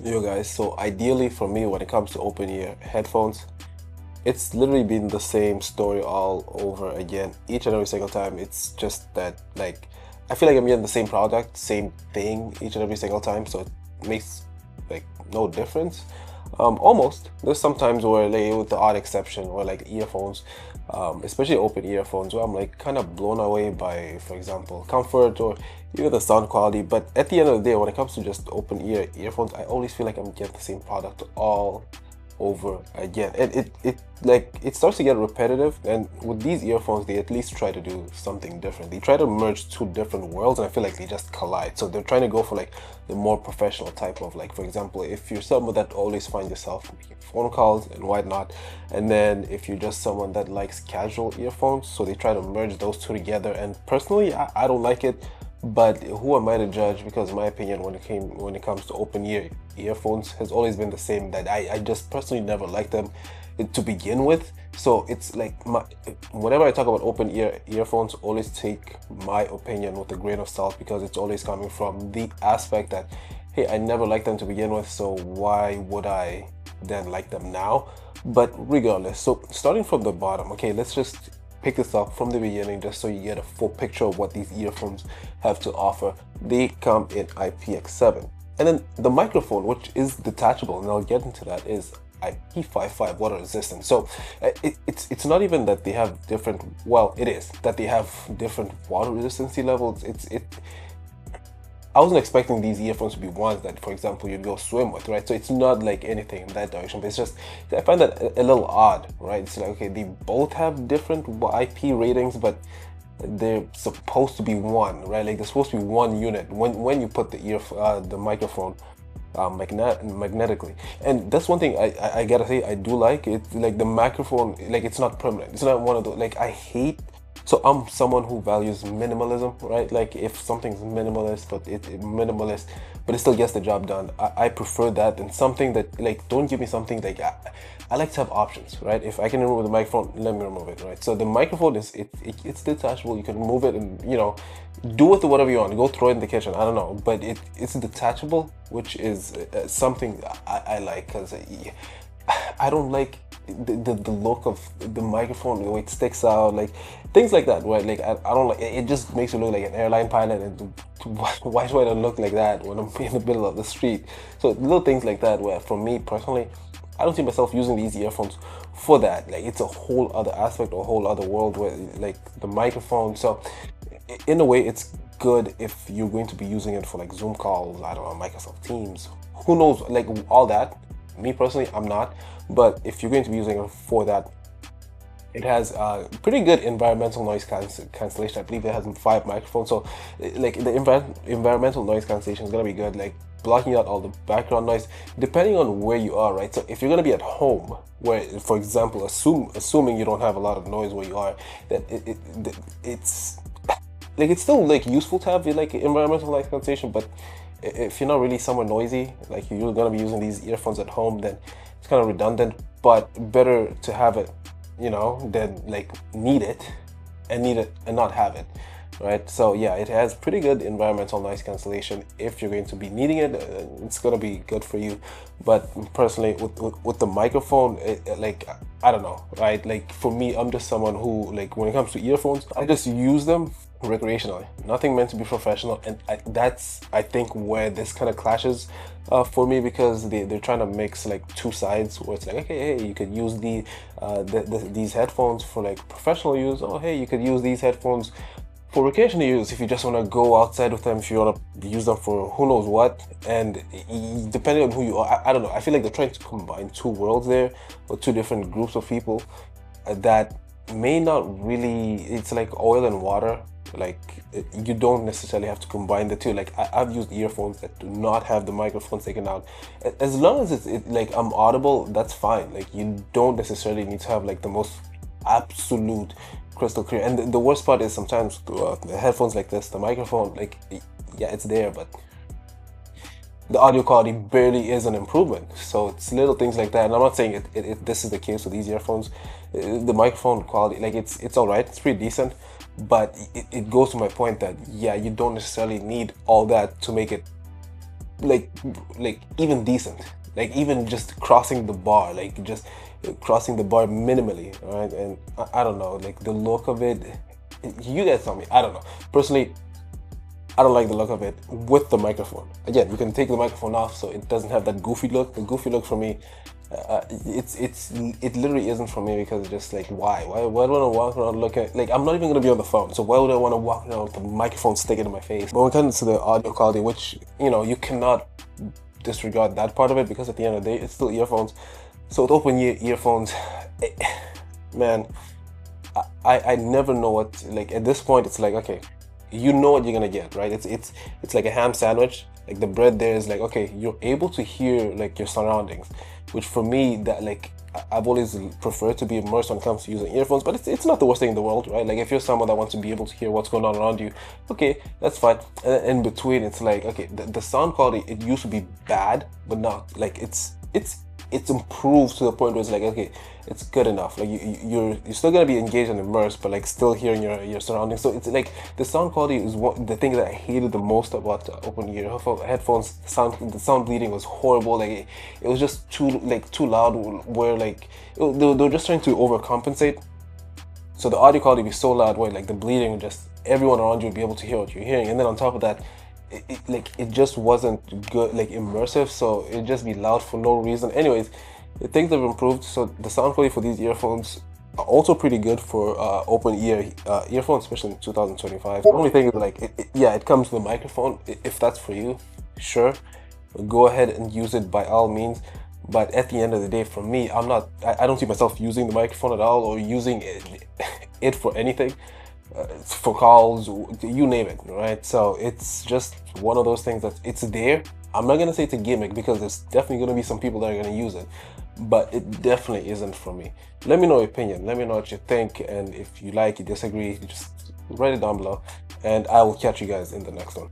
Yo guys, so ideally for me when it comes to open ear headphones, it's literally been the same story all over again. Each and every single time, it's just that like I feel like I'm getting the same product, same thing each and every single time, so it makes like no difference. Almost. There's sometimes where like with the odd exception or like earphones, especially open earphones, where I'm like kind of blown away by, for example, comfort or even the sound quality. But at the end of the day, when it comes to just open ear earphones, I always feel like I'm getting the same product all over again, and it starts to get repetitive. And with these earphones, they at least try to do something different. They try to merge two different worlds, and I feel like they just collide. So they're trying to go for like the more professional type of, like, for example, if you're someone that always finds yourself making phone calls and whatnot, and then if you're just someone that likes casual earphones, so they try to merge those two together. And personally, I don't like it, but who am I to judge? Because my opinion when it comes to open ear earphones has always been the same, that I just personally never liked them to begin with. So it's like whenever I talk about open ear earphones, always take my opinion with a grain of salt, because it's always coming from the aspect that, hey, I never liked them to begin with, so why would I then like them now? But regardless, so starting from the bottom, okay, let's just pick this up from the beginning just so you get a full picture of what these earphones have to offer. They come in IPX7. And then the microphone, which is detachable, and I'll get into that, is IP55 water resistant. So it's not even that they have different, well, it is that they have different water resistancy levels. I wasn't expecting these earphones to be ones that, for example, you'd go swim with, right? So it's not like anything in that direction, but it's just, I find that a little odd, right? It's like, okay, they both have different IP ratings, but they're supposed to be one, right? Like they're supposed to be one unit when you put the microphone magnetically. And that's one thing I gotta say I do like it. Like the microphone, like it's not permanent. It's not one of those, like I hate, so I'm someone who values minimalism, right? Like if something's minimalist, but minimalist, but it still gets the job done. I prefer that than something that, like, don't give me something like, I like to have options, right? If I can remove the microphone, let me remove it, right? So the microphone is it's detachable. You can move it and, you know, do with it whatever you want. Go throw it in the kitchen. I don't know, but it's detachable, which is something I like, because I don't like the look of the microphone, the way it sticks out, like things like that, right? Like I don't like it. It just makes you look like an airline pilot, and why do I look like that when I'm in the middle of the street? So little things like that, where for me personally, I don't see myself using these earphones for that. Like it's a whole other aspect, a whole other world, where like the microphone. So in a way, it's good if you're going to be using it for like Zoom calls, I don't know, Microsoft Teams, who knows, like all that. Me personally, I'm not, but if you're going to be using it for that, it has pretty good environmental noise cancellation. I believe it has 5 microphones, so like the environmental noise cancellation is gonna be good, like blocking out all the background noise, depending on where you are, right? So if you're gonna be at home, where, for example, assuming you don't have a lot of noise where you are, then it's like it's still like useful to have like environmental noise cancellation, but if you're not really somewhere noisy, like you're gonna be using these earphones at home, then it's kind of redundant. But better to have it, you know, than like need it and not have it, right? So yeah, it has pretty good environmental noise cancellation. If you're going to be needing it, it's gonna be good for you. But personally, with the microphone, like I don't know, right? Like for me, I'm just someone who, like, when it comes to earphones, I just use them recreationally, nothing meant to be professional. And that's, I think, where this kind of clashes for me, because they're trying to mix like two sides, where it's like, okay, hey, you could use these headphones for like professional use. Oh, hey, you could use these headphones for recreational use if you just want to go outside with them, if you want to use them for who knows what. And depending on who you are, I don't know, I feel like they're trying to combine two worlds there, or two different groups of people that may not really, it's like oil and water. Like you don't necessarily have to combine the two. Like I've used earphones that do not have the microphones taken out. As long as it's like I'm audible, that's fine. Like you don't necessarily need to have like the most absolute crystal clear. And the worst part is sometimes the headphones like this, the microphone, like, yeah, it's there, but the audio quality barely is an improvement. So it's little things like that. And I'm not saying this is the case with these earphones. The microphone quality, like it's all right, it's pretty decent, but it goes to my point that, yeah, you don't necessarily need all that to make it like even decent, like even just crossing the bar, like just crossing the bar minimally, right? And I don't know, like the look of it, you guys tell me. I don't know. Personally, I don't like the look of it with the microphone. Again, you can take the microphone off so it doesn't have that goofy look. The goofy look for me, it literally isn't for me, because it's just like, why do I want to walk around looking like I'm not even gonna be on the phone? So why would I want to walk around with the microphone sticking in my face? But when it comes to the audio quality, which you cannot disregard that part of it, because at the end of the day, it's still earphones. So with open ear earphones, man, I never know what, like at this point, it's like, okay, you know what you're gonna get, right? It's like a ham sandwich. Like the bread there is like, okay, you're able to hear like your surroundings, which for me, that like I've always preferred to be immersed when it comes to using earphones. But it's not the worst thing in the world, right? Like if you're someone that wants to be able to hear what's going on around you, okay, that's fine. And then in between, it's like, okay, the sound quality, it used to be bad, but not like it's improved to the point where it's like, okay, it's good enough. Like you're still gonna be engaged and immersed, but like still hearing your surroundings. So it's like the sound quality is the thing that I hated the most about open ear headphones. The sound bleeding was horrible. Like it was just too loud. Where like they were just trying to overcompensate. So the audio quality would be so loud where like the bleeding would just, everyone around you would be able to hear what you're hearing. And then on top of that, it just wasn't good, like immersive, so it'd just be loud for no reason. Anyways, things have improved, so the sound quality for these earphones are also pretty good for open ear earphones, especially in 2025. The only thing is like, it comes with a microphone. If that's for you, sure, go ahead and use it by all means. But at the end of the day, for me, I don't see myself using the microphone at all, or using it for anything. For calls, you name it, right? So it's just one of those things that it's there. I'm not gonna say it's a gimmick, because there's definitely gonna be some people that are gonna use it, but it definitely isn't for me. Let me know your opinion. Let me know what you think, and if you like, you disagree, just write it down below, and I will catch you guys in the next one.